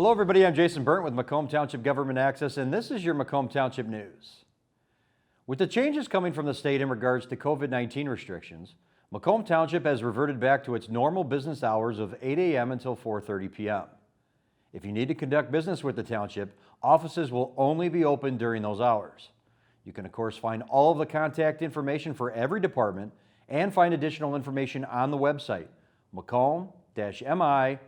Hello everybody, I'm Jason Burnt with Macomb Township Government Access, and this is your Macomb Township News. With the changes coming from the state in regards to COVID-19 restrictions, Macomb Township has reverted back to its normal business hours of 8 a.m. until 4:30 p.m. If you need to conduct business with the township, offices will only be open during those hours. You can of course find all of the contact information for every department and find additional information on the website, macomb-mi.gov.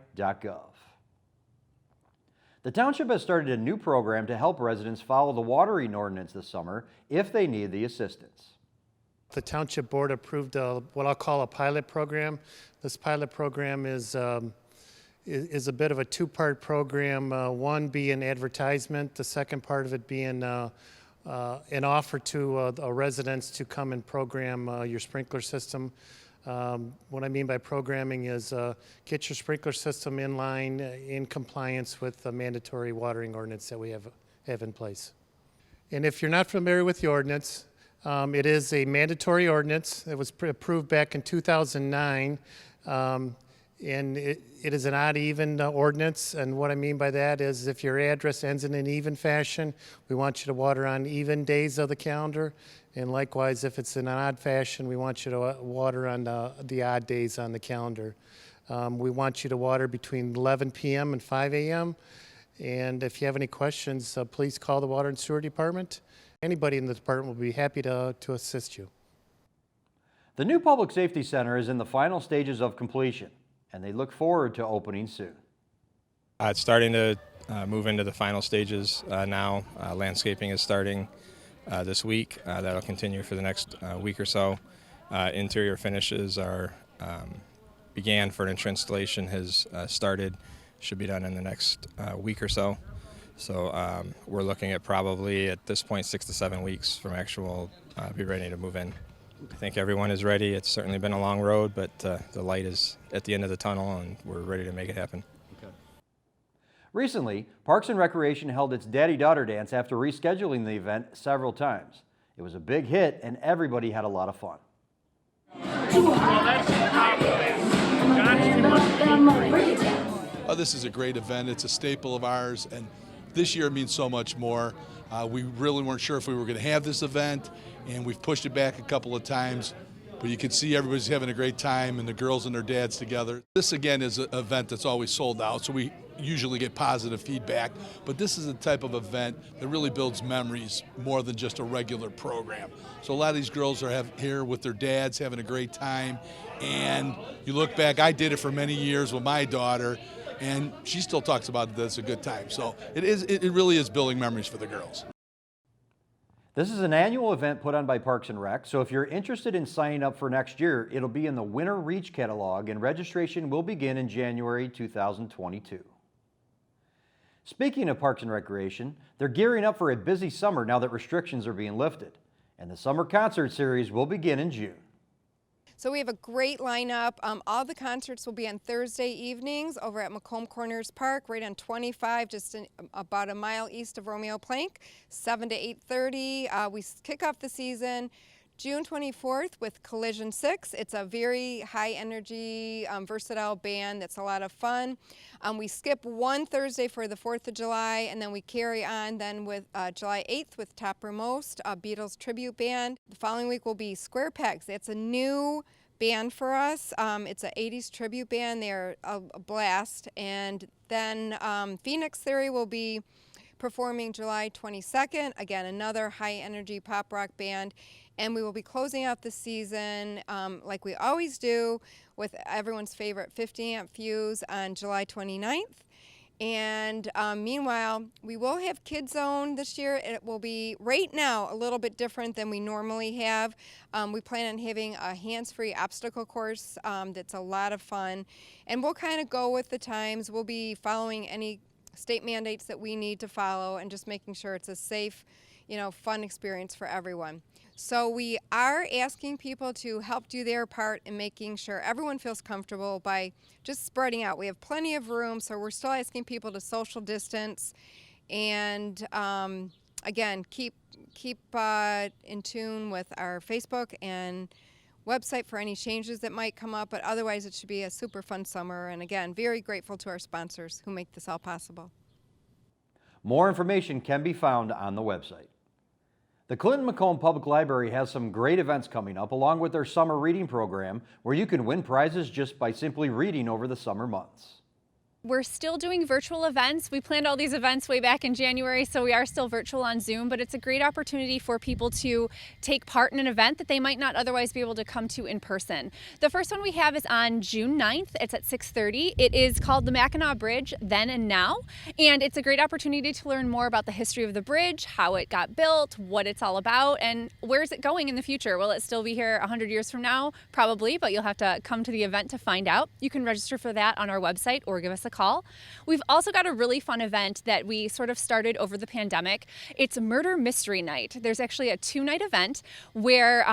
The township has started a new program to help residents follow the watering ordinance this summer if they need the assistance. The township board approved what I'll call a pilot program. This pilot program is a bit of a two-part program. One being advertisement, the second part of it being an offer to residents to come and program your sprinkler system. What I mean by programming is get your sprinkler system in line, in compliance with the mandatory watering ordinance that we have in place. And if you're not familiar with the ordinance, it is a mandatory ordinance that was approved back in 2009. And it is an odd-even ordinance, and what I mean by that is if your address ends in an even fashion, we want you to water on even days of the calendar, and likewise, if it's in an odd fashion, we want you to water on the odd days on the calendar. We want you to water between 11 p.m. and 5 a.m., and if you have any questions, please call the Water and Sewer Department. Anybody in the department will be happy to assist you. The new Public Safety Center is in the final stages of completion, and they look forward to opening soon. It's starting to move into the final stages now. Landscaping is starting this week. That'll continue for the next week or so. Interior finishes are began. Furniture installation has started. Should be done in the next week or so. So we're looking at probably at this point 6 to 7 weeks from actual be ready to move in. I think everyone is ready. It's certainly been a long road, but the light is at the end of the tunnel and we're ready to make it happen. Okay. Recently, Parks and Recreation held its Daddy-Daughter Dance after rescheduling the event several times. It was a big hit and everybody had a lot of fun. This is a great event. It's a staple of ours, and this year means so much more. We really weren't sure if we were going to have this event, and we've pushed it back a couple of times, but you can see everybody's having a great time and the girls and their dads together. This again is an event that's always sold out, so we usually get positive feedback, but this is a type of event that really builds memories more than just a regular program. So a lot of these girls are here with their dads having a great time, and you look back, I did it for many years with my daughter, and she still talks about it as a good time. So it really is building memories for the girls. This is an annual event put on by Parks and Rec, so if you're interested in signing up for next year, it'll be in the Winter Reach catalog and registration will begin in January 2022. Speaking of Parks and Recreation, they're gearing up for a busy summer now that restrictions are being lifted, and the summer concert series will begin in June. So we have a great lineup. All the concerts will be on Thursday evenings over at Macomb Corners Park, right on 25, just about a mile east of Romeo Plank, 7 to 8:30. We kick off the season June 24th with Collision 6. It's a very high energy, versatile band that's a lot of fun. We skip one Thursday for the 4th of July, and then we carry on then with July 8th with Toppermost, a Beatles tribute band. The following week will be Square Pegs. It's a new band for us. It's an 80s tribute band. They're a blast. And then Phoenix Theory will be performing July 22nd. Again, another high energy pop rock band. And we will be closing out the season like we always do with everyone's favorite 50 amp fuse on July 29th. And meanwhile, we will have Kid Zone this year. It will be right now a little bit different than we normally have. We plan on having a hands-free obstacle course that's a lot of fun. And we'll kind of go with the times. We'll be following any state mandates that we need to follow and just making sure it's a safe, fun experience for everyone. So we are asking people to help do their part in making sure everyone feels comfortable by just spreading out. We have plenty of room, so we're still asking people to social distance and again, keep in tune with our Facebook and website for any changes that might come up, but otherwise it should be a super fun summer. And again, very grateful to our sponsors who make this all possible. More information can be found on the website. The Clinton-Macomb Public Library has some great events coming up, along with their summer reading program, where you can win prizes just by simply reading over the summer months. We're still doing virtual events. We planned all these events way back in January, so we are still virtual on Zoom, but it's a great opportunity for people to take part in an event that they might not otherwise be able to come to in person. The first one we have is on June 9th. It's at 6:30. It is called the Mackinac Bridge, Then and Now, and it's a great opportunity to learn more about the history of the bridge, how it got built, what it's all about, and where is it going in the future. Will it still be here 100 years from now? Probably, but you'll have to come to the event to find out. You can register for that on our website or give us a call. We've also got a really fun event that we sort of started over the pandemic. It's Murder Mystery Night. There's actually a 2-night event where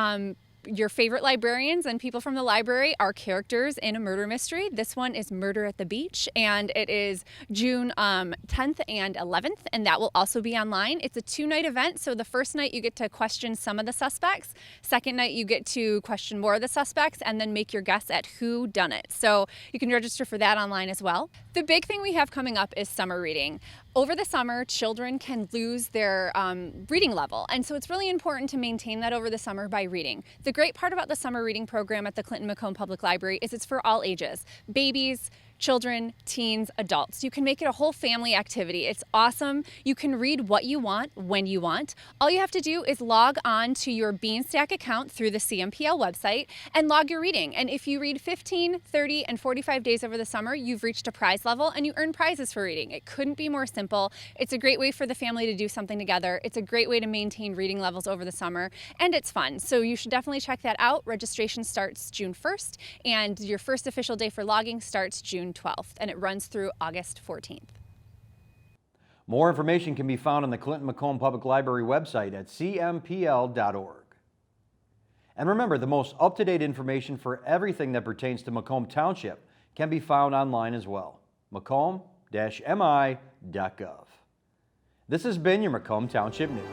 your favorite librarians and people from the library are characters in a murder mystery. This one is Murder at the Beach, and it is June 10th and 11th, and that will also be online. It's a 2-night event, so the first night you get to question some of the suspects. Second night you get to question more of the suspects and then make your guess at who done it. So you can register for that online as well. The big thing we have coming up is summer reading. Over the summer, children can lose their reading level, and so it's really important to maintain that over the summer by reading. The great part about the summer reading program at the Clinton-Macomb Public Library is it's for all ages, babies, children, teens, adults. You can make it a whole family activity. It's awesome. You can read what you want, when you want. All you have to do is log on to your Beanstack account through the CMPL website and log your reading. And if you read 15, 30, and 45 days over the summer, you've reached a prize level and you earn prizes for reading. It couldn't be more simple. It's a great way for the family to do something together. It's a great way to maintain reading levels over the summer, and it's fun. So you should definitely check that out. Registration starts June 1st, and your first official day for logging starts June 12th, and it runs through August 14th. More information can be found on the Clinton-Macomb Public Library website at cmpl.org. And remember, the most up-to-date information for everything that pertains to Macomb Township can be found online as well, macomb-mi.gov. This has been your Macomb Township News.